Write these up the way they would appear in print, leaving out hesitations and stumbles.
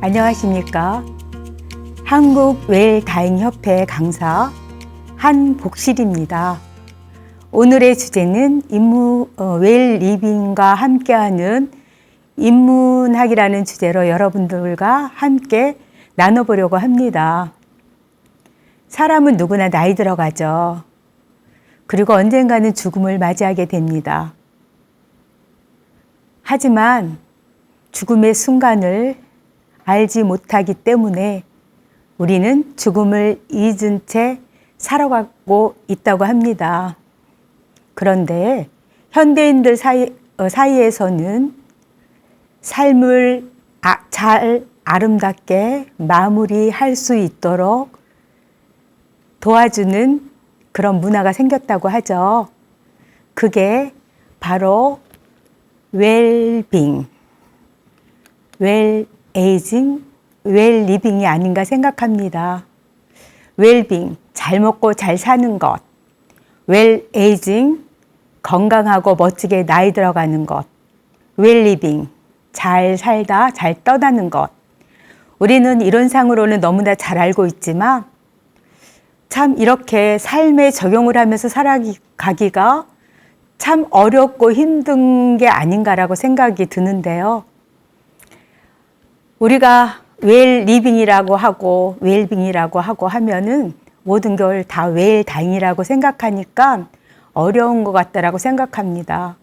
안녕하십니까. 한국웰다잉협회 강사 한복실입니다. 오늘의 주제는 웰리빙과 함께하는 인문학이라는 주제로 여러분들과 함께 나눠보려고 합니다. 사람은 누구나 나이 들어가죠. 그리고 언젠가는 죽음을 맞이하게 됩니다. 하지만 죽음의 순간을 알지 못하기 때문에 우리는 죽음을 잊은 채 살아가고 있다고 합니다. 그런데 현대인들 사이에서는 삶을 잘 아름답게 마무리할 수 있도록 도와주는 그런 문화가 생겼다고 하죠. 그게 바로 웰빙, 웰에이징, 웰리빙이 아닌가 생각합니다. 웰빙, 잘 먹고 잘 사는 것. 웰에이징, 건강하고 멋지게 나이 들어가는 것. 웰리빙, 잘 살다 잘 떠나는 것. 우리는 이론상으로는 너무나 잘 알고 있지만 참 이렇게 삶에 적용을 하면서 살아가기가 참 어렵고 힘든 게 아닌가라고 생각이 드는데요. 우리가 웰리빙이라고 하고 웰빙이라고 하고 하면은 모든 걸 다 웰다잉이라고 생각하니까 어려운 것 같다라고 생각합니다.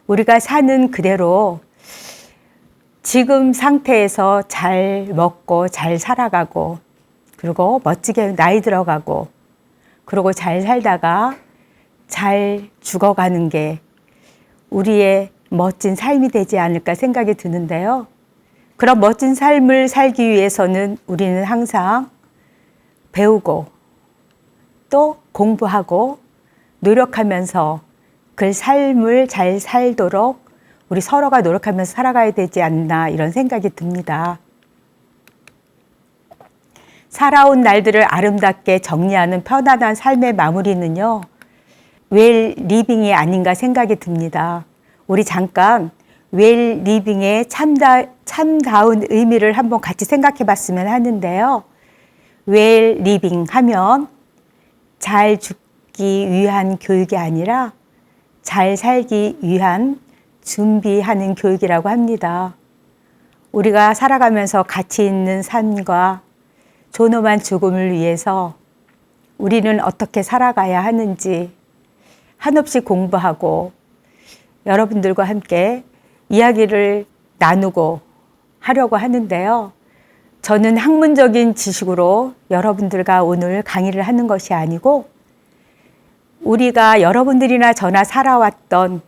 우리가 사는 그대로 지금 상태에서 잘 먹고 잘 살아가고 그리고 멋지게 나이 들어가고 그리고 잘 살다가 잘 죽어가는 게 우리의 멋진 삶이 되지 않을까 생각이 드는데요. 그런 멋진 삶을 살기 위해서는 우리는 항상 배우고 또 공부하고 노력하면서 그 삶을 잘 살도록 우리 서로가 노력하면서 살아가야 되지 않나 이런 생각이 듭니다. 살아온 날들을 아름답게 정리하는 편안한 삶의 마무리는요, 웰리빙이 아닌가 생각이 듭니다. 우리 잠깐 웰리빙의 참다운 의미를 한번 같이 생각해 봤으면 하는데요. 웰리빙 하면 잘 죽기 위한 교육이 아니라 잘 살기 위한 준비하는 교육이라고 합니다. 우리가 살아가면서 가치 있는 삶과 존엄한 죽음을 위해서 우리는 어떻게 살아가야 하는지 한없이 공부하고 여러분들과 함께 이야기를 나누고 하려고 하는데요. 저는 학문적인 지식으로 여러분들과 오늘 강의를 하는 것이 아니고 우리가 여러분들이나 저나 살아왔던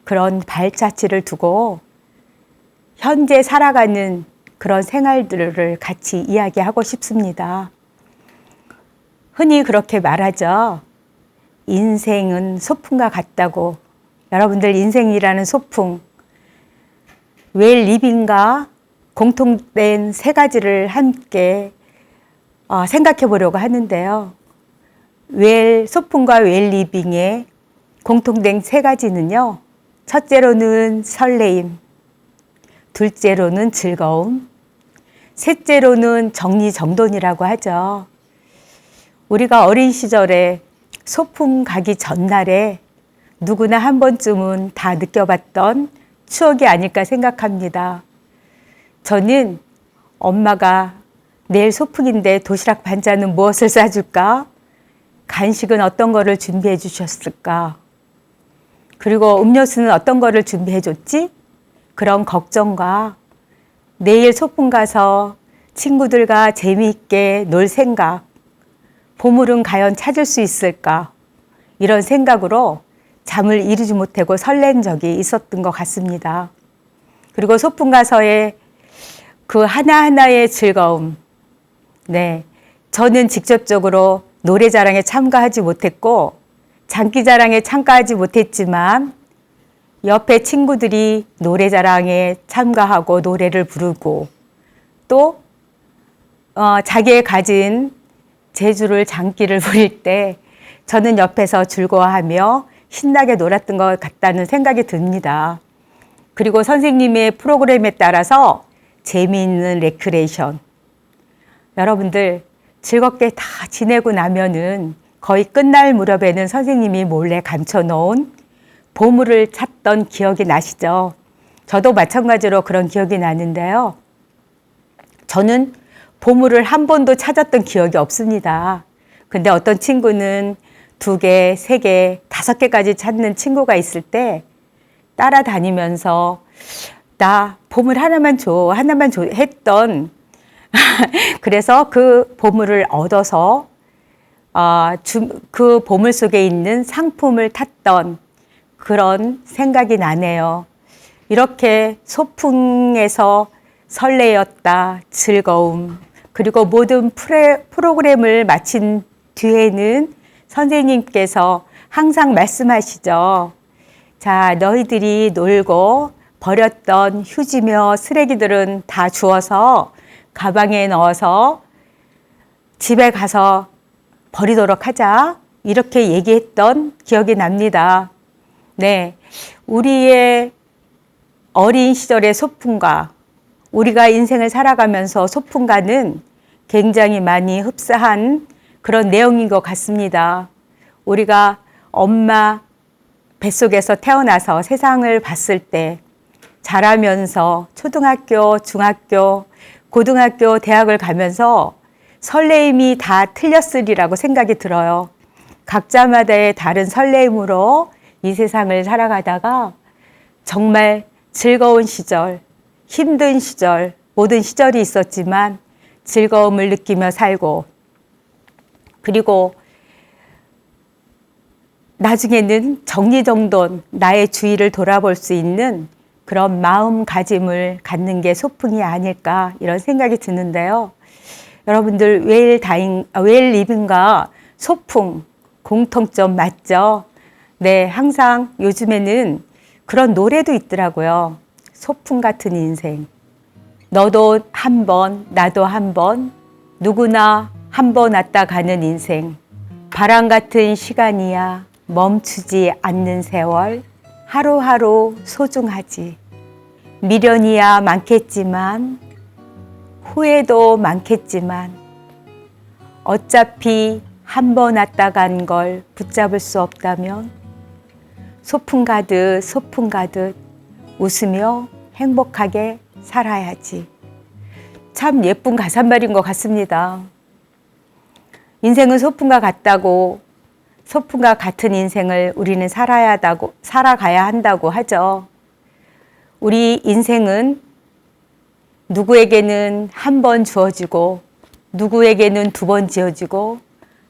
그런 발자취를 두고 현재 살아가는 그런 생활들을 같이 이야기하고 싶습니다. 흔히 그렇게 말하죠. 인생은 소풍과 같다고. 여러분들 인생이라는 소풍, 웰리빙과 공통된 세 가지를 함께 생각해 보려고 하는데요. 소풍과 웰리빙의 공통된 세 가지는요. 첫째로는 설레임, 둘째로는 즐거움, 셋째로는 정리정돈이라고 하죠. 우리가 어린 시절에 소풍 가기 전날에 누구나 한 번쯤은 다 느껴봤던 추억이 아닐까 생각합니다. 저는 엄마가 내일 소풍인데 도시락 반찬은 무엇을 싸줄까? 간식은 어떤 거를 준비해 주셨을까? 그리고 음료수는 어떤 거를 준비해 줬지? 그런 걱정과 내일 소풍 가서 친구들과 재미있게 놀 생각, 보물은 과연 찾을 수 있을까? 이런 생각으로 잠을 이루지 못하고 설렌 적이 있었던 것 같습니다. 그리고 소풍 가서의 그 하나하나의 즐거움. 네, 저는 직접적으로 노래자랑에 참가하지 못했고 장기자랑에 참가하지 못했지만 옆에 친구들이 노래자랑에 참가하고 노래를 부르고 또 자기의 가진 재주를 장기를 부릴 때 저는 옆에서 즐거워하며 신나게 놀았던 것 같다는 생각이 듭니다. 그리고 선생님의 프로그램에 따라서 재미있는 레크레이션. 여러분들 즐겁게 다 지내고 나면은 거의 끝날 무렵에는 선생님이 몰래 감춰놓은 보물을 찾던 기억이 나시죠? 저도 마찬가지로 그런 기억이 나는데요. 저는 보물을 한 번도 찾았던 기억이 없습니다. 근데 어떤 친구는 2개, 3개, 5개까지 찾는 친구가 있을 때 따라다니면서 나 보물 하나만 줘 했던 그래서 그 보물을 얻어서 그 보물 속에 있는 상품을 탔던 그런 생각이 나네요. 이렇게 소풍에서 설레었다, 즐거움, 그리고 모든 프로그램을 마친 뒤에는 선생님께서 항상 말씀하시죠. 자, 너희들이 놀고 버렸던 휴지며 쓰레기들은 다 주워서 가방에 넣어서 집에 가서 버리도록 하자. 이렇게 얘기했던 기억이 납니다. 네, 우리의 어린 시절의 소풍과 우리가 인생을 살아가면서 소풍과는 굉장히 많이 흡사한 그런 내용인 것 같습니다. 우리가 엄마 뱃속에서 태어나서 세상을 봤을 때 자라면서 초등학교, 중학교, 고등학교, 대학을 가면서 설레임이 다 틀렸으리라고 생각이 들어요. 각자마다의 다른 설레임으로 이 세상을 살아가다가 정말 즐거운 시절, 힘든 시절, 모든 시절이 있었지만 즐거움을 느끼며 살고, 그리고 나중에는 정리정돈 나의 주위를 돌아볼 수 있는 그런 마음가짐을 갖는 게 소풍이 아닐까 이런 생각이 드는데요. 여러분들 웰 리빙과 소풍 공통점 맞죠? 네, 항상 요즘에는 그런 노래도 있더라고요. 소풍 같은 인생. 너도 한 번, 나도 한 번, 누구나 한 번 왔다 가는 인생. 바람 같은 시간이야 멈추지 않는 세월. 하루하루 소중하지. 미련이야 많겠지만 후회도 많겠지만 어차피 한 번 왔다 간 걸 붙잡을 수 없다면 소풍 가듯 웃으며 행복하게 살아야지. 참 예쁜 가사말인 것 같습니다. 인생은 소풍과 같다고, 소풍과 같은 인생을 우리는 살아가야 한다고 하죠. 우리 인생은 누구에게는 한 번 주어지고, 누구에게는 2번 지어지고,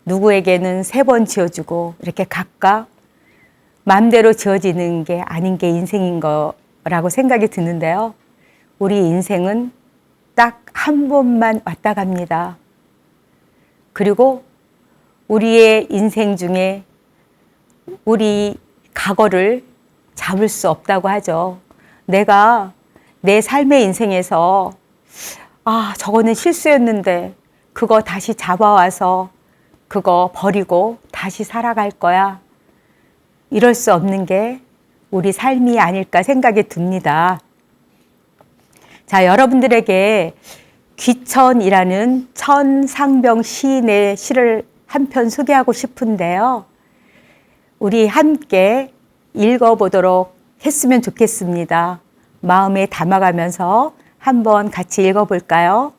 누구에게는 3번 지어주고, 이렇게 각각 마음대로 지어지는 게 아닌 게 인생인 거라고 생각이 드는데요. 우리 인생은 딱 한 번만 왔다 갑니다. 그리고 우리의 인생 중에 우리 과거를 잡을 수 없다고 하죠. 내가 내 삶의 인생에서 저거는 실수였는데 그거 다시 잡아와서 그거 버리고 다시 살아갈 거야. 이럴 수 없는 게 우리 삶이 아닐까 생각이 듭니다. 자, 여러분들에게 귀천이라는 천상병 시인의 시를 한 편 소개하고 싶은데요. 우리 함께 읽어보도록 했으면 좋겠습니다. 마음에 담아가면서 한번 같이 읽어볼까요?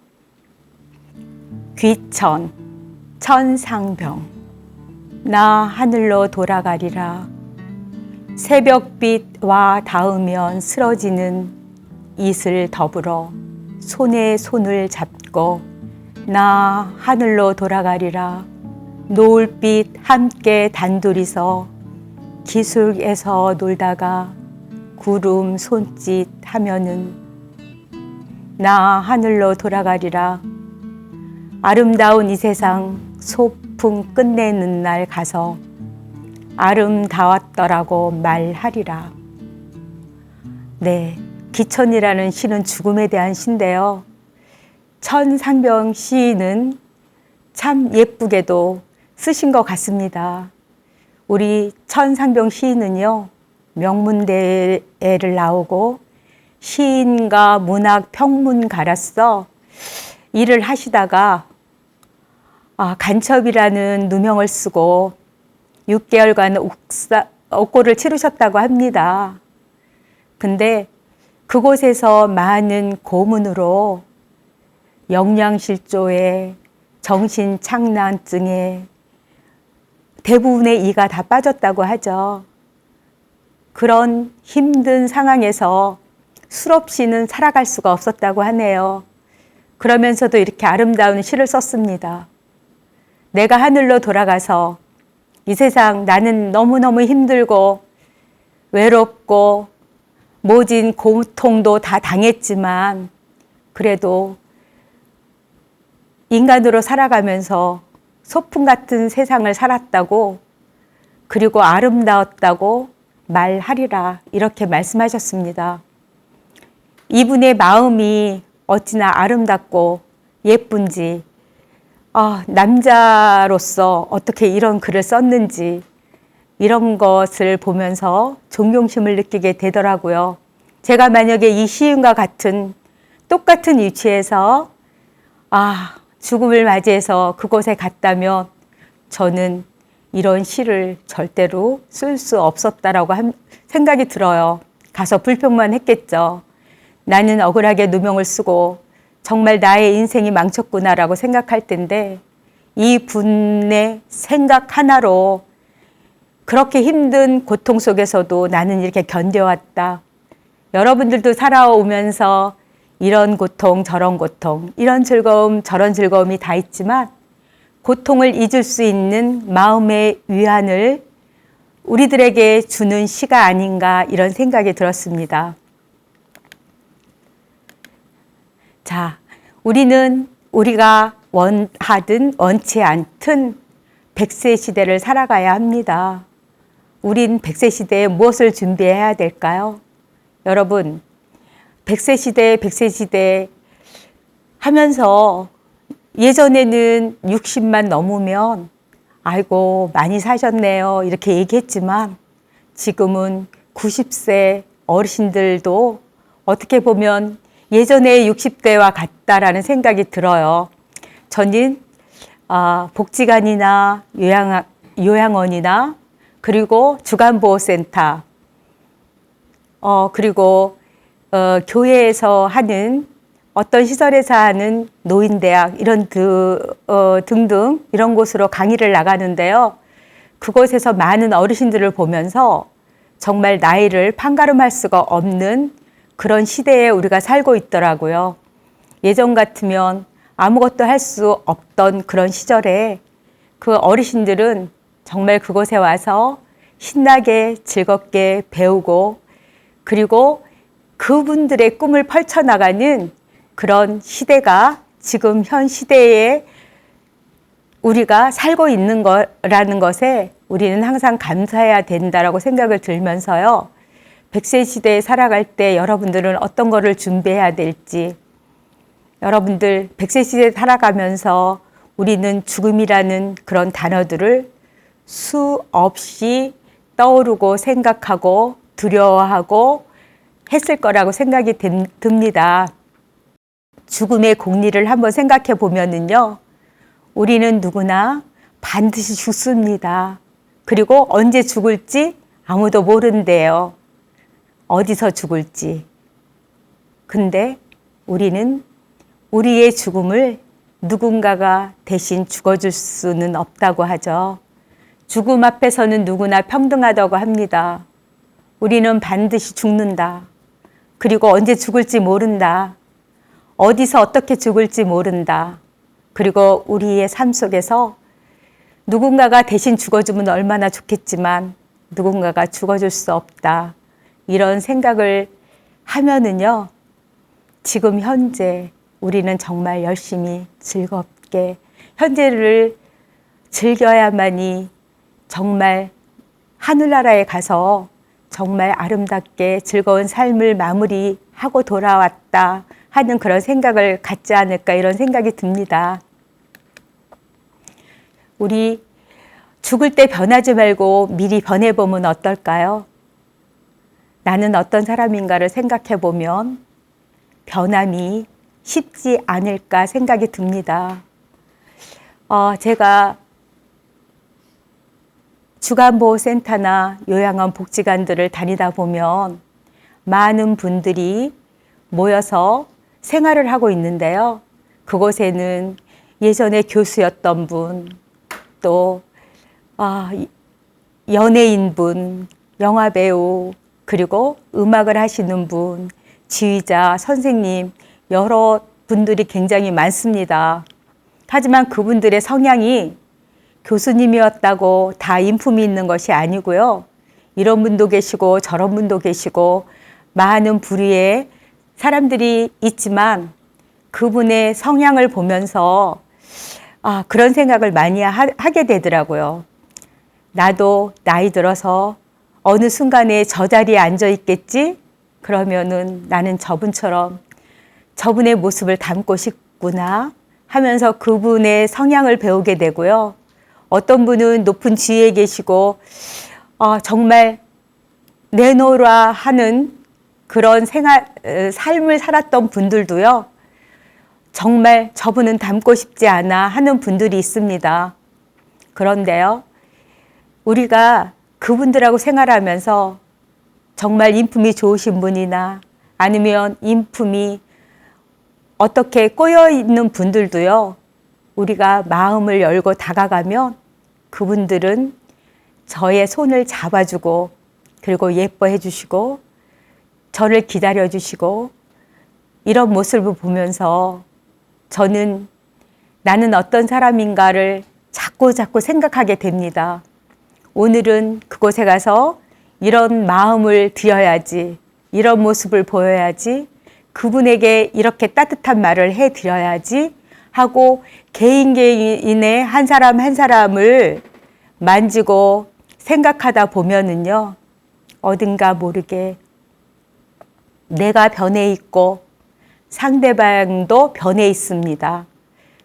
귀천, 천상병. 나 하늘로 돌아가리라. 새벽빛와 닿으면 쓰러지는 이슬 더불어 손에 손을 잡고 나 하늘로 돌아가리라. 노을빛 함께 단둘이서 기슭에서 놀다가 구름 손짓 하면은 나 하늘로 돌아가리라. 아름다운 이 세상 소풍 끝내는 날 가서 아름다웠더라고 말하리라. 네, 귀천이라는 시는 죽음에 대한 시인데요. 천상병 시인은 참 예쁘게도 쓰신 것 같습니다. 우리 천상병 시인은요, 명문대를 나오고 시인과 문학 평문가로서 일을 하시다가 간첩이라는 누명을 쓰고 6개월간 옥고를 치르셨다고 합니다. 근데 그곳에서 많은 고문으로 영양실조에 정신착란증에 대부분의 이가 다 빠졌다고 하죠. 그런 힘든 상황에서 술 없이는 살아갈 수가 없었다고 하네요. 그러면서도 이렇게 아름다운 시를 썼습니다. 내가 하늘로 돌아가서 이 세상 나는 너무너무 힘들고 외롭고 모진 고통도 다 당했지만 그래도 인간으로 살아가면서 소풍 같은 세상을 살았다고 그리고 아름다웠다고 말하리라 이렇게 말씀하셨습니다. 이분의 마음이 어찌나 아름답고 예쁜지 남자로서 어떻게 이런 글을 썼는지 이런 것을 보면서 존경심을 느끼게 되더라고요. 제가 만약에 이 시인과 같은 똑같은 위치에서 죽음을 맞이해서 그곳에 갔다면 저는 이런 시를 절대로 쓸 수 없었다라고 생각이 들어요. 가서 불평만 했겠죠. 나는 억울하게 누명을 쓰고 정말 나의 인생이 망쳤구나라고 생각할 텐데 이 분의 생각 하나로 그렇게 힘든 고통 속에서도 나는 이렇게 견뎌왔다. 여러분들도 살아오면서 이런 고통, 저런 고통, 이런 즐거움, 저런 즐거움이 다 있지만 고통을 잊을 수 있는 마음의 위안을 우리들에게 주는 시가 아닌가 이런 생각이 들었습니다. 자, 우리가 원하든 원치 않든 100세 시대를 살아가야 합니다. 우린 100세 시대에 무엇을 준비해야 될까요? 여러분, 100세 시대 하면서 예전에는 60만 넘으면 아이고 많이 사셨네요 이렇게 얘기했지만 지금은 90세 어르신들도 어떻게 보면 예전에 60대와 같다라는 생각이 들어요. 저는 복지관이나 요양원이나 그리고 주간보호센터 그리고 교회에서 하는 어떤 시설에서 하는 노인대학 이런 등등 이런 곳으로 강의를 나가는데요. 그곳에서 많은 어르신들을 보면서 정말 나이를 판가름할 수가 없는 그런 시대에 우리가 살고 있더라고요. 예전 같으면 아무것도 할 수 없던 그런 시절에 그 어르신들은 정말 그곳에 와서 신나게 즐겁게 배우고 그리고 그분들의 꿈을 펼쳐나가는 그런 시대가 지금 현 시대에 우리가 살고 있는 거라는 것에 우리는 항상 감사해야 된다라고 생각을 들면서요. 100세 시대에 살아갈 때 여러분들은 어떤 거를 준비해야 될지 여러분들 100세 시대에 살아가면서 우리는 죽음이라는 그런 단어들을 수없이 떠오르고 생각하고 두려워하고 했을 거라고 생각이 듭니다. 죽음의 공리를 한번 생각해 보면은요, 우리는 누구나 반드시 죽습니다. 그리고 언제 죽을지 아무도 모른대요. 어디서 죽을지. 근데 우리는 우리의 죽음을 누군가가 대신 죽어줄 수는 없다고 하죠. 죽음 앞에서는 누구나 평등하다고 합니다. 우리는 반드시 죽는다. 그리고 언제 죽을지 모른다. 어디서 어떻게 죽을지 모른다. 그리고 우리의 삶 속에서 누군가가 대신 죽어주면 얼마나 좋겠지만 누군가가 죽어줄 수 없다. 이런 생각을 하면은요, 지금 현재 우리는 정말 열심히 즐겁게 현재를 즐겨야만이 정말 하늘나라에 가서 정말 아름답게 즐거운 삶을 마무리하고 돌아왔다 하는 그런 생각을 갖지 않을까 이런 생각이 듭니다. 우리 죽을 때 변하지 말고 미리 변해보면 어떨까요? 나는 어떤 사람인가를 생각해 보면 변함이 쉽지 않을까 생각이 듭니다. 제가 주간보호센터나 요양원 복지관들을 다니다 보면 많은 분들이 모여서 생활을 하고 있는데요. 그곳에는 예전에 교수였던 분, 또 연예인분, 영화배우, 그리고 음악을 하시는 분, 지휘자, 선생님, 여러 분들이 굉장히 많습니다. 하지만 그분들의 성향이 교수님이었다고 다 인품이 있는 것이 아니고요. 이런 분도 계시고 저런 분도 계시고 많은 부류의 사람들이 있지만 그분의 성향을 보면서 그런 생각을 많이 하게 되더라고요. 나도 나이 들어서 어느 순간에 저 자리에 앉아 있겠지? 그러면은 나는 저분처럼 저분의 모습을 닮고 싶구나 하면서 그분의 성향을 배우게 되고요. 어떤 분은 높은 지위에 계시고 정말 내놓으라 하는 그런 삶을 살았던 분들도요. 정말 저분은 닮고 싶지 않아 하는 분들이 있습니다. 그런데요. 우리가 그분들하고 생활하면서 정말 인품이 좋으신 분이나 아니면 인품이 어떻게 꼬여있는 분들도요. 우리가 마음을 열고 다가가면 그분들은 저의 손을 잡아주고 그리고 예뻐해 주시고 저를 기다려 주시고 이런 모습을 보면서 저는 나는 어떤 사람인가를 자꾸 생각하게 됩니다. 오늘은 그곳에 가서 이런 마음을 드려야지, 이런 모습을 보여야지, 그분에게 이렇게 따뜻한 말을 해드려야지 하고 개인의 한 사람 한 사람을 만지고 생각하다 보면은요, 어딘가 모르게 내가 변해 있고 상대방도 변해 있습니다.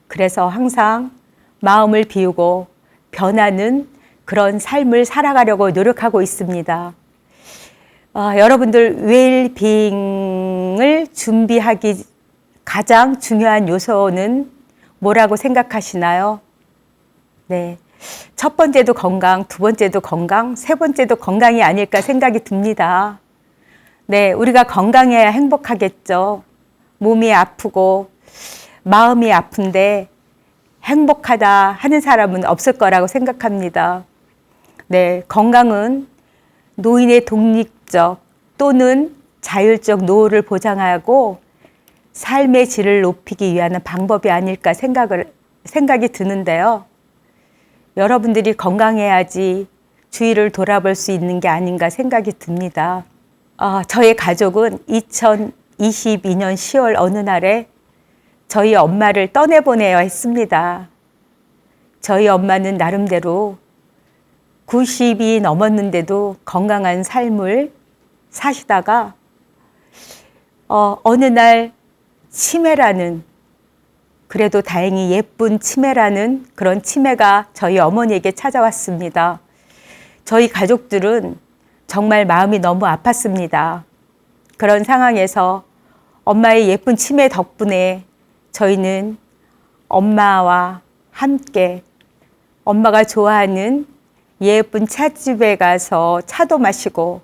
그래서 항상 마음을 비우고 변하는 그런 삶을 살아가려고 노력하고 있습니다. 여러분들 웰빙을 준비하기 가장 중요한 요소는 뭐라고 생각하시나요? 네. 첫 번째도 건강, 두 번째도 건강, 세 번째도 건강이 아닐까 생각이 듭니다. 네, 우리가 건강해야 행복하겠죠. 몸이 아프고 마음이 아픈데 행복하다 하는 사람은 없을 거라고 생각합니다. 네, 건강은 노인의 독립적 또는 자율적 노후를 보장하고 삶의 질을 높이기 위한 방법이 아닐까 생각이 드는데요. 여러분들이 건강해야지 주위를 돌아볼 수 있는 게 아닌가 생각이 듭니다. 저의 가족은 2022년 10월 어느 날에 저희 엄마를 떠내보내야 했습니다. 저희 엄마는 나름대로 90이 넘었는데도 건강한 삶을 사시다가 어느 날 치매라는, 그래도 다행히 예쁜 치매라는 그런 치매가 저희 어머니에게 찾아왔습니다. 저희 가족들은 정말 마음이 너무 아팠습니다. 그런 상황에서 엄마의 예쁜 치매 덕분에 저희는 엄마와 함께 엄마가 좋아하는 예쁜 찻집에 가서 차도 마시고,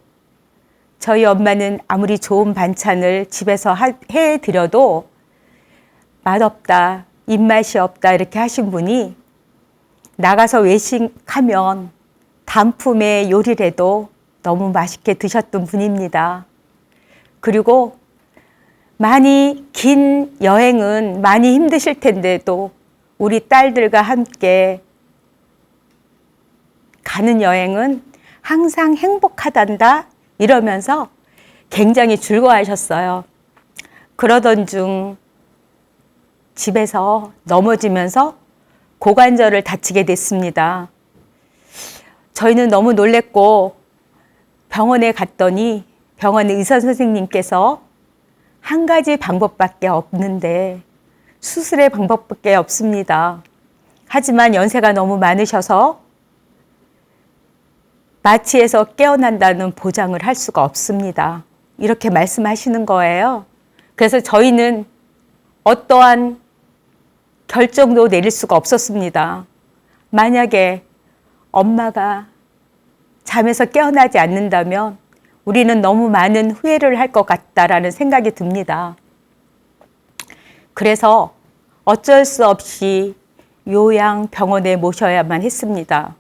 저희 엄마는 아무리 좋은 반찬을 집에서 해드려도 맛없다, 입맛이 없다 이렇게 하신 분이 나가서 외식하면 단품의 요리를 해도 너무 맛있게 드셨던 분입니다. 그리고 많이 긴 여행은 많이 힘드실 텐데도 우리 딸들과 함께 가는 여행은 항상 행복하단다 이러면서 굉장히 즐거워하셨어요. 그러던 중 집에서 넘어지면서 고관절을 다치게 됐습니다. 저희는 너무 놀랬고 병원에 갔더니 병원 의사 선생님께서 한 가지 방법밖에 없는데 수술의 방법밖에 없습니다. 하지만 연세가 너무 많으셔서 마취에서 깨어난다는 보장을 할 수가 없습니다. 이렇게 말씀하시는 거예요. 그래서 저희는 어떠한 결정도 내릴 수가 없었습니다. 만약에 엄마가 잠에서 깨어나지 않는다면 우리는 너무 많은 후회를 할 것 같다라는 생각이 듭니다. 그래서 어쩔 수 없이 요양병원에 모셔야만 했습니다.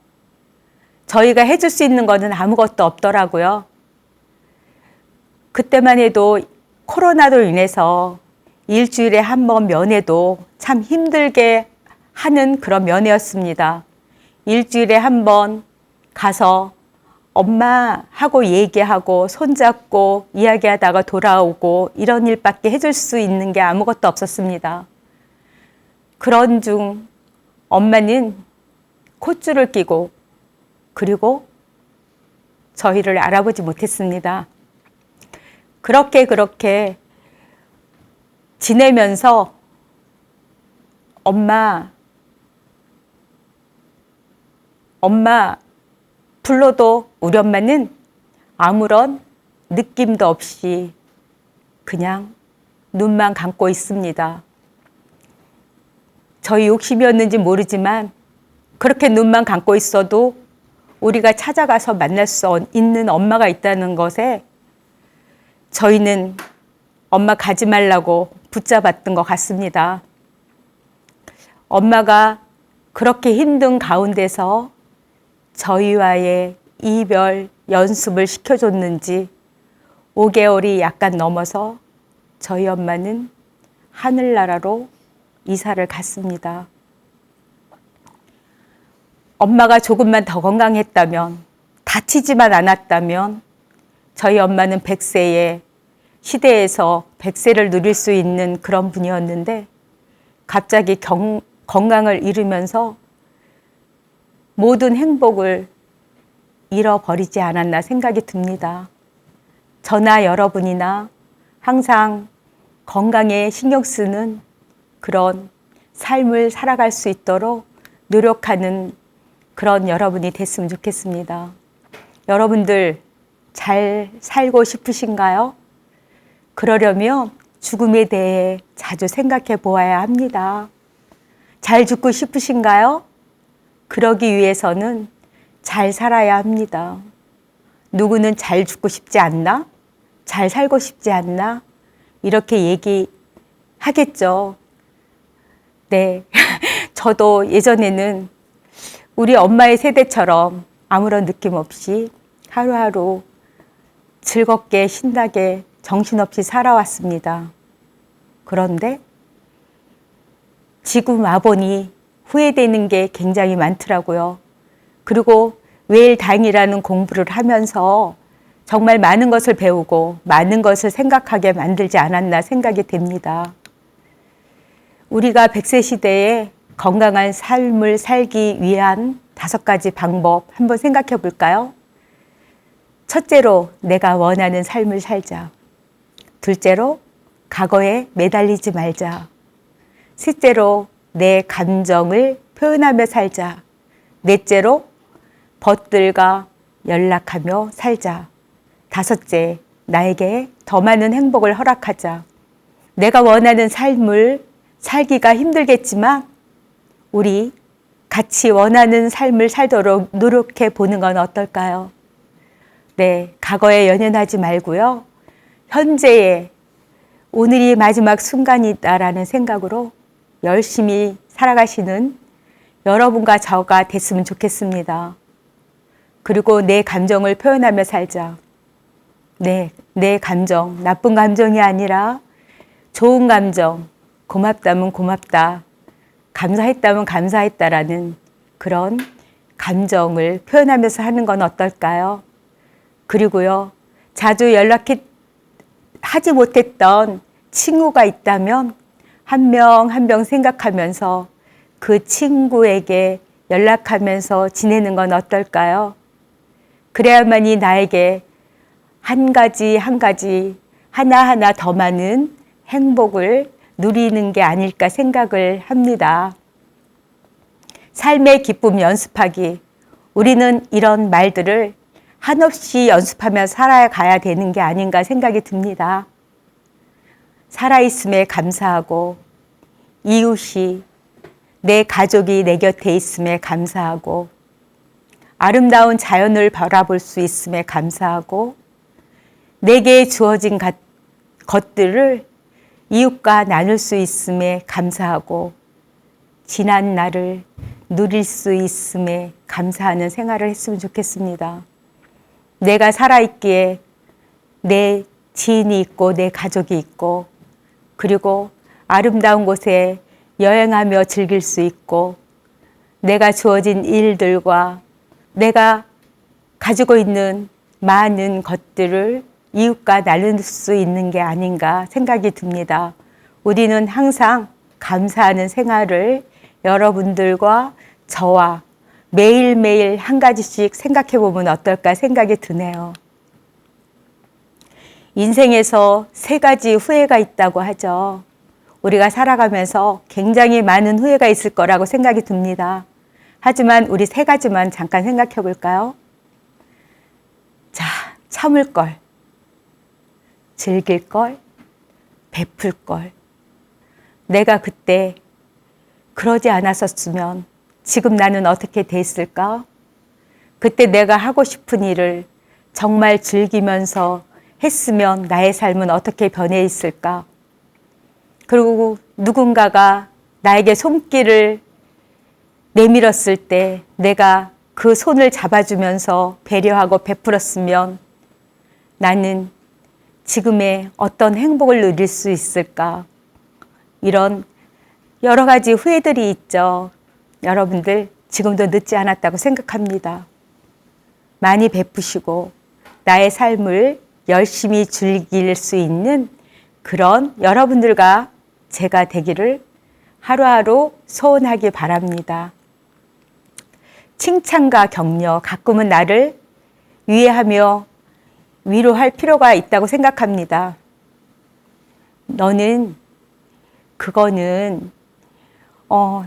저희가 해줄 수 있는 것은 아무것도 없더라고요. 그때만 해도 코로나로 인해서 일주일에 한 번 면회도 참 힘들게 하는 그런 면회였습니다. 일주일에 한 번 가서 엄마 하고 얘기하고 손잡고 이야기하다가 돌아오고 이런 일밖에 해줄 수 있는 게 아무것도 없었습니다. 그런 중 엄마는 콧줄을 끼고 그리고 저희를 알아보지 못했습니다. 그렇게 지내면서 엄마 불러도 우리 엄마는 아무런 느낌도 없이 그냥 눈만 감고 있습니다. 저희 욕심이었는지 모르지만 그렇게 눈만 감고 있어도 우리가 찾아가서 만날 수 있는 엄마가 있다는 것에 저희는 엄마 가지 말라고 붙잡았던 것 같습니다. 엄마가 그렇게 힘든 가운데서 저희와의 이별 연습을 시켜줬는지 5개월이 약간 넘어서 저희 엄마는 하늘나라로 이사를 갔습니다. 엄마가 조금만 더 건강했다면, 다치지만 않았다면 저희 엄마는 100세의 시대에서 100세를 누릴 수 있는 그런 분이었는데 갑자기 건강을 잃으면서 모든 행복을 잃어버리지 않았나 생각이 듭니다. 저나 여러분이나 항상 건강에 신경 쓰는 그런 삶을 살아갈 수 있도록 노력하는 그런 여러분이 됐으면 좋겠습니다. 여러분들 잘 살고 싶으신가요? 그러려면 죽음에 대해 자주 생각해 보아야 합니다. 잘 죽고 싶으신가요? 그러기 위해서는 잘 살아야 합니다. 누구는 잘 죽고 싶지 않나? 잘 살고 싶지 않나? 이렇게 얘기하겠죠. 네. 저도 예전에는 우리 엄마의 세대처럼 아무런 느낌 없이 하루하루 즐겁게 신나게 정신없이 살아왔습니다. 그런데 지금 와보니 후회되는 게 굉장히 많더라고요. 그리고 웰다잉이라는 공부를 하면서 정말 많은 것을 배우고 많은 것을 생각하게 만들지 않았나 생각이 됩니다. 우리가 100세 시대에 건강한 삶을 살기 위한 5가지 방법 한번 생각해 볼까요? 첫째로 내가 원하는 삶을 살자. 둘째로 과거에 매달리지 말자. 셋째로 내 감정을 표현하며 살자. 넷째로 벗들과 연락하며 살자. 다섯째, 나에게 더 많은 행복을 허락하자. 내가 원하는 삶을 살기가 힘들겠지만 우리 같이 원하는 삶을 살도록 노력해 보는 건 어떨까요? 네, 과거에 연연하지 말고요. 현재의 오늘이 마지막 순간이다라는 생각으로 열심히 살아가시는 여러분과 저가 됐으면 좋겠습니다. 그리고 내 감정을 표현하며 살자. 네, 내 감정, 나쁜 감정이 아니라 좋은 감정, 고맙다면 고맙다, 감사했다면 감사했다라는 그런 감정을 표현하면서 하는 건 어떨까요? 그리고요, 자주 하지 못했던 친구가 있다면 한 명 한 명 생각하면서 그 친구에게 연락하면서 지내는 건 어떨까요? 그래야만이 나에게 한 가지 하나하나 더 많은 행복을 누리는 게 아닐까 생각을 합니다. 삶의 기쁨 연습하기. 우리는 이런 말들을 한없이 연습하며 살아가야 되는 게 아닌가 생각이 듭니다. 살아있음에 감사하고, 이웃이, 내 가족이 내 곁에 있음에 감사하고, 아름다운 자연을 바라볼 수 있음에 감사하고, 내게 주어진 것들을 이웃과 나눌 수 있음에 감사하고, 지난 날을 누릴 수 있음에 감사하는 생활을 했으면 좋겠습니다. 내가 살아있기에 내 지인이 있고 내 가족이 있고, 그리고 아름다운 곳에 여행하며 즐길 수 있고, 내가 주어진 일들과 내가 가지고 있는 많은 것들을 이웃과 나눌 수 있는 게 아닌가 생각이 듭니다. 우리는 항상 감사하는 생활을 여러분들과 저와 매일매일 한 가지씩 생각해 보면 어떨까 생각이 드네요. 인생에서 3가지 후회가 있다고 하죠. 우리가 살아가면서 굉장히 많은 후회가 있을 거라고 생각이 듭니다. 하지만 우리 3가지만 잠깐 생각해 볼까요? 자, 참을 걸, 즐길 걸, 베풀 걸. 내가 그때 그러지 않았었으면 지금 나는 어떻게 됐을까? 그때 내가 하고 싶은 일을 정말 즐기면서 했으면 나의 삶은 어떻게 변해 있을까? 그리고 누군가가 나에게 손길을 내밀었을 때 내가 그 손을 잡아주면서 배려하고 베풀었으면 나는 지금의 어떤 행복을 누릴 수 있을까? 이런 여러 가지 후회들이 있죠. 여러분들 지금도 늦지 않았다고 생각합니다. 많이 베푸시고 나의 삶을 열심히 즐길 수 있는 그런 여러분들과 제가 되기를 하루하루 소원하기 바랍니다. 칭찬과 격려, 가끔은 나를 위해하며 위로할 필요가 있다고 생각합니다. 너는 그거는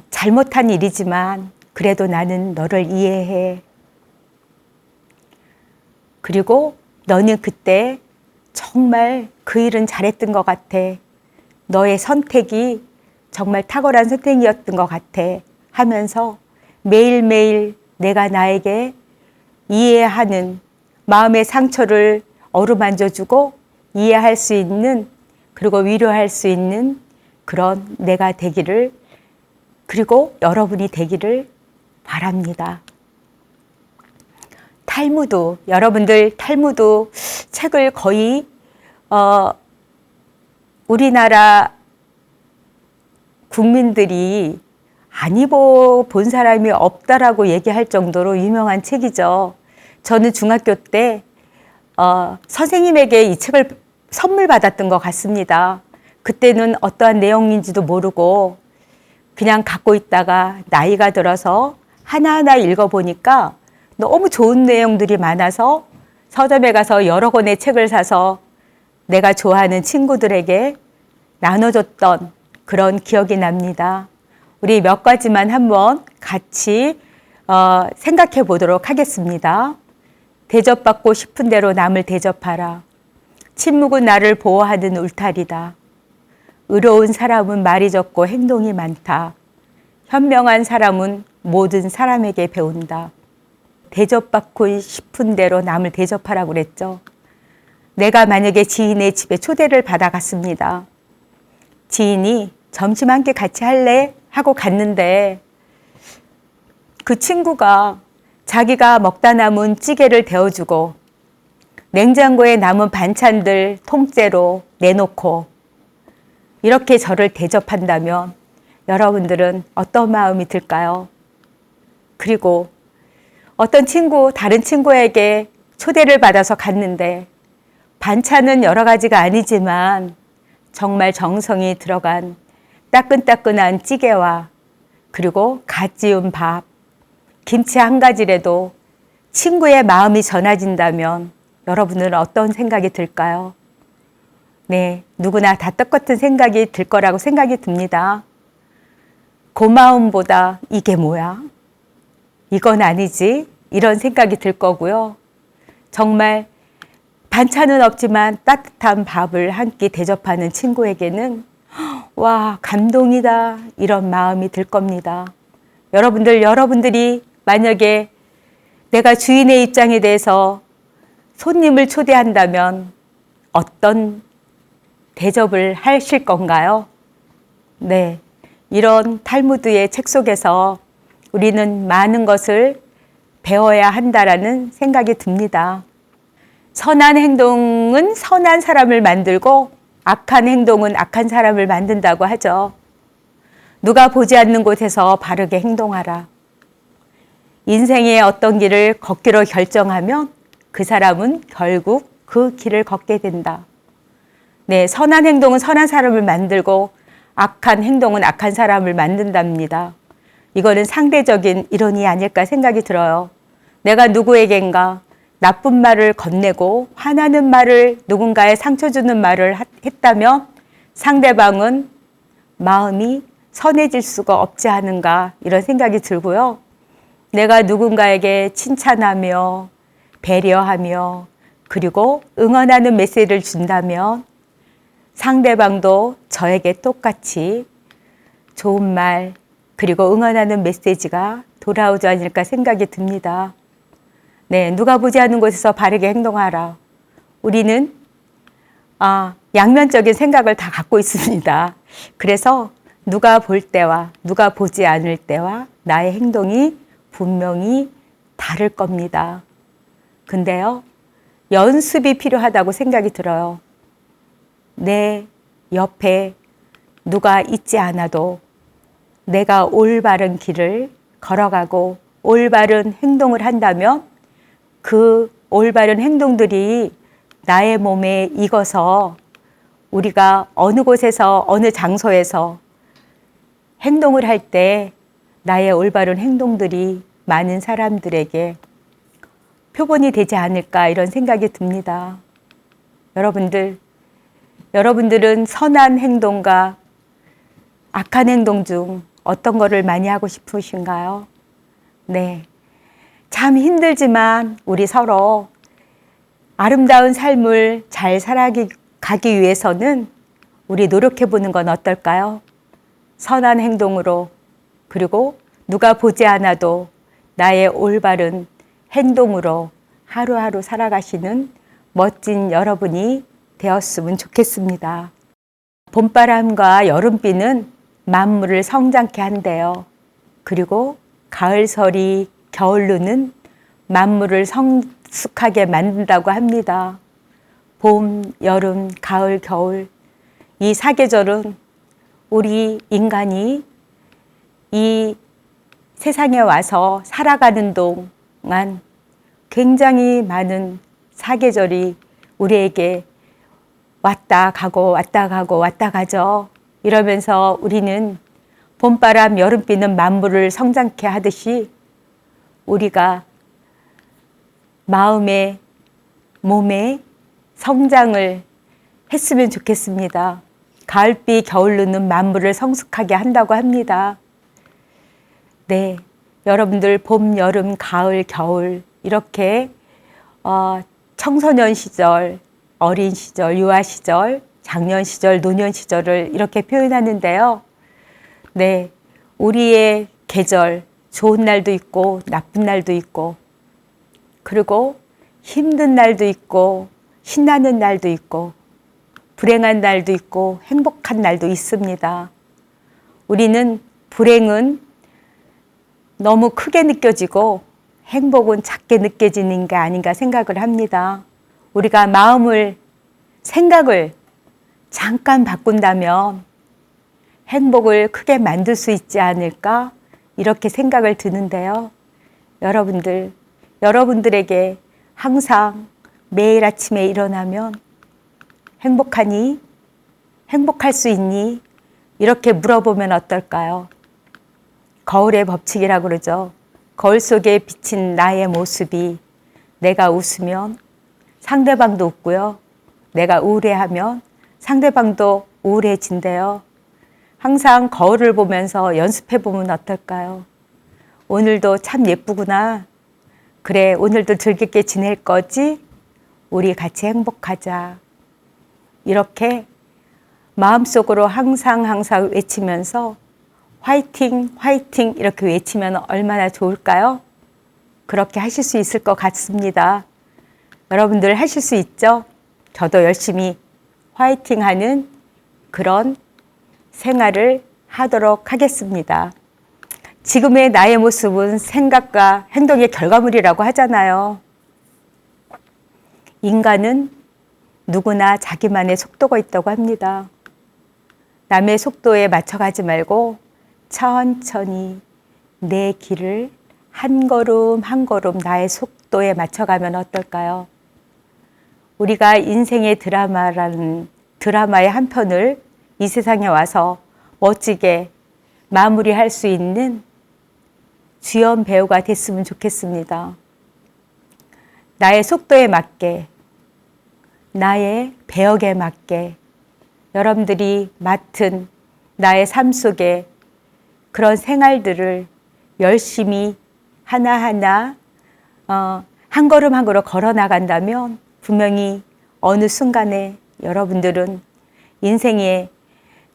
잘못한 일이지만 그래도 나는 너를 이해해. 그리고 너는 그때 정말 그 일은 잘했던 것 같아. 너의 선택이 정말 탁월한 선택이었던 것 같아. 하면서 매일매일 내가 나에게 이해하는 마음의 상처를 어루만져주고 이해할 수 있는, 그리고 위로할 수 있는 그런 내가 되기를, 그리고 여러분이 되기를 바랍니다. 탈무드, 여러분들 탈무드 책을 거의 우리나라 국민들이 안 입어본 사람이 없다라고 얘기할 정도로 유명한 책이죠. 저는 중학교 때 선생님에게 이 책을 선물 받았던 것 같습니다. 그때는 어떠한 내용인지도 모르고 그냥 갖고 있다가 나이가 들어서 하나하나 읽어보니까 너무 좋은 내용들이 많아서 서점에 가서 여러 권의 책을 사서 내가 좋아하는 친구들에게 나눠줬던 그런 기억이 납니다. 우리 몇 가지만 한번 같이 생각해 보도록 하겠습니다. 대접받고 싶은 대로 남을 대접하라. 침묵은 나를 보호하는 울타리다. 의로운 사람은 말이 적고 행동이 많다. 현명한 사람은 모든 사람에게 배운다. 대접받고 싶은 대로 남을 대접하라고 그랬죠. 내가 만약에 지인의 집에 초대를 받아갔습니다. 지인이 점심 한 끼 같이 할래? 하고 갔는데 그 친구가 자기가 먹다 남은 찌개를 데워주고 냉장고에 남은 반찬들 통째로 내놓고 이렇게 저를 대접한다면 여러분들은 어떤 마음이 들까요? 그리고 어떤 다른 친구에게 초대를 받아서 갔는데 반찬은 여러 가지가 아니지만 정말 정성이 들어간 따끈따끈한 찌개와 그리고 갓 지은 밥, 김치 한 가지라도 친구의 마음이 전해진다면 여러분들은 어떤 생각이 들까요? 네, 누구나 다 똑같은 생각이 들 거라고 생각이 듭니다. 고마움보다 이게 뭐야? 이건 아니지? 이런 생각이 들 거고요. 정말 반찬은 없지만 따뜻한 밥을 한 끼 대접하는 친구에게는 와, 감동이다, 이런 마음이 들 겁니다. 여러분들이 만약에 내가 주인의 입장에 대해서 손님을 초대한다면 어떤 대접을 하실 건가요? 네, 이런 탈무드의 책 속에서 우리는 많은 것을 배워야 한다라는 생각이 듭니다. 선한 행동은 선한 사람을 만들고 악한 행동은 악한 사람을 만든다고 하죠. 누가 보지 않는 곳에서 바르게 행동하라. 인생의 어떤 길을 걷기로 결정하면 그 사람은 결국 그 길을 걷게 된다. 네, 선한 행동은 선한 사람을 만들고 악한 행동은 악한 사람을 만든답니다. 이거는 상대적인 이론이 아닐까 생각이 들어요. 내가 누구에겐가 나쁜 말을 건네고 화나는 말을, 누군가에 상처 주는 말을 했다면 상대방은 마음이 선해질 수가 없지 않은가, 이런 생각이 들고요. 내가 누군가에게 칭찬하며 배려하며 그리고 응원하는 메시지를 준다면 상대방도 저에게 똑같이 좋은 말 그리고 응원하는 메시지가 돌아오지 않을까 생각이 듭니다. 네, 누가 보지 않는 곳에서 바르게 행동하라. 우리는 양면적인 생각을 다 갖고 있습니다. 그래서 누가 볼 때와 누가 보지 않을 때와 나의 행동이 분명히 다를 겁니다. 근데요, 연습이 필요하다고 생각이 들어요. 내 옆에 누가 있지 않아도 내가 올바른 길을 걸어가고 올바른 행동을 한다면 그 올바른 행동들이 나의 몸에 익어서 우리가 어느 곳에서 어느 장소에서 행동을 할 때 나의 올바른 행동들이 많은 사람들에게 표본이 되지 않을까, 이런 생각이 듭니다. 여러분들은 선한 행동과 악한 행동 중 어떤 거를 많이 하고 싶으신가요? 네, 참 힘들지만 우리 서로 아름다운 삶을 잘 살아가기 위해서는 우리 노력해 보는 건 어떨까요? 선한 행동으로, 그리고 누가 보지 않아도 나의 올바른 행동으로 하루하루 살아가시는 멋진 여러분이 되었으면 좋겠습니다. 봄바람과 여름비는 만물을 성장케 한대요. 그리고 가을설이, 겨울루는 만물을 성숙하게 만든다고 합니다. 봄, 여름, 가을, 겨울, 이 사계절은 우리 인간이 이 세상에 와서 살아가는 동안 굉장히 많은 사계절이 우리에게 왔다 가고 왔다 가고 왔다 가죠. 이러면서 우리는 봄바람, 여름비는 만물을 성장케 하듯이 우리가 마음에, 몸에 성장을 했으면 좋겠습니다. 가을비, 겨울루는 만물을 성숙하게 한다고 합니다. 네, 여러분들 봄, 여름, 가을, 겨울 이렇게 청소년 시절, 어린 시절, 유아 시절, 장년 시절, 노년 시절을 이렇게 표현하는데요. 네, 우리의 계절, 좋은 날도 있고 나쁜 날도 있고, 그리고 힘든 날도 있고 신나는 날도 있고 불행한 날도 있고 행복한 날도 있습니다. 우리는 불행은 너무 크게 느껴지고 행복은 작게 느껴지는 게 아닌가 생각을 합니다. 우리가 생각을 잠깐 바꾼다면 행복을 크게 만들 수 있지 않을까, 이렇게 생각을 드는데요. 여러분들에게 항상 매일 아침에 일어나면 행복하니? 행복할 수 있니? 이렇게 물어보면 어떨까요? 거울의 법칙이라고 그러죠. 거울 속에 비친 나의 모습이, 내가 웃으면 상대방도 웃고요. 내가 우울해하면 상대방도 우울해진대요. 항상 거울을 보면서 연습해 보면 어떨까요? 오늘도 참 예쁘구나. 그래, 오늘도 즐겁게 지낼 거지? 우리 같이 행복하자. 이렇게 마음속으로 항상 외치면서 화이팅, 화이팅 이렇게 외치면 얼마나 좋을까요? 그렇게 하실 수 있을 것 같습니다. 여러분들 하실 수 있죠? 저도 열심히 화이팅하는 그런 생활을 하도록 하겠습니다. 지금의 나의 모습은 생각과 행동의 결과물이라고 하잖아요. 인간은 누구나 자기만의 속도가 있다고 합니다. 남의 속도에 맞춰가지 말고 천천히 내 길을 한 걸음 한 걸음 나의 속도에 맞춰가면 어떨까요? 우리가 인생의 드라마라는 드라마의 한 편을 이 세상에 와서 멋지게 마무리할 수 있는 주연 배우가 됐으면 좋겠습니다. 나의 속도에 맞게, 나의 배역에 맞게 여러분들이 맡은 나의 삶 속에 그런 생활들을 열심히 하나하나 한 걸음 한 걸음 걸어 나간다면 분명히 어느 순간에 여러분들은 인생에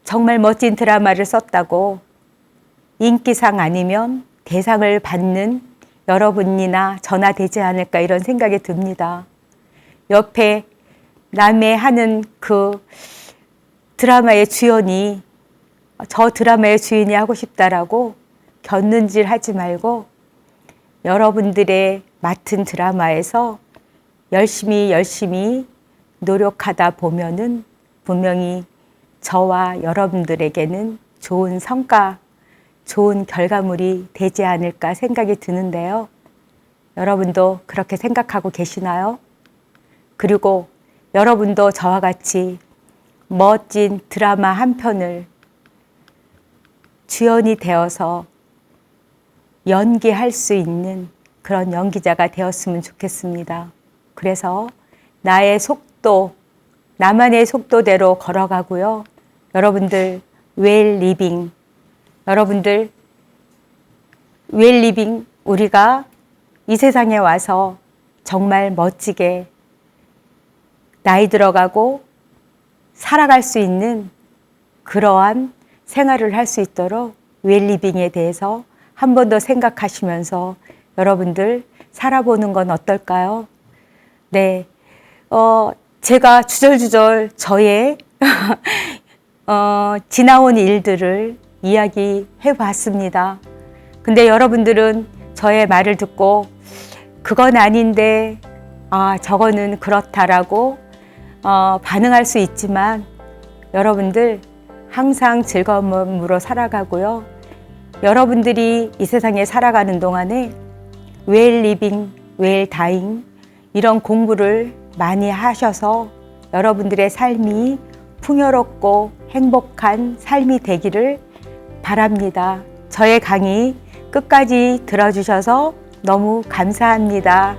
정말 멋진 드라마를 썼다고 인기상 아니면 대상을 받는 여러분이나 저나 되지 않을까 이런 생각이 듭니다. 옆에 남의 하는 그 드라마의 주연이 저 드라마의 주인이 하고 싶다라고 곁눈질 하지 말고 여러분들의 맡은 드라마에서 열심히 노력하다 보면은 분명히 저와 여러분들에게는 좋은 성과, 좋은 결과물이 되지 않을까 생각이 드는데요. 여러분도 그렇게 생각하고 계시나요? 그리고 여러분도 저와 같이 멋진 드라마 한 편을 주연이 되어서 연기할 수 있는 그런 연기자가 되었으면 좋겠습니다. 그래서 나의 속도, 나만의 속도대로 걸어가고요. 여러분들 웰 리빙, 여러분들 웰 리빙, 우리가 이 세상에 와서 정말 멋지게 나이 들어가고 살아갈 수 있는 그러한 생활을 할 수 있도록 웰 리빙에 대해서 한 번 더 생각하시면서 여러분들 살아보는 건 어떨까요? 네, 제가 주절주절 저의 지나온 일들을 이야기해 봤습니다. 근데 여러분들은 저의 말을 듣고 그건 아닌데 저거는 그렇다라고 반응할 수 있지만 여러분들 항상 즐거움으로 살아가고요. 여러분들이 이 세상에 살아가는 동안에 웰 리빙, 웰 다잉 이런 공부를 많이 하셔서 여러분들의 삶이 풍요롭고 행복한 삶이 되기를 바랍니다. 저의 강의 끝까지 들어주셔서 너무 감사합니다.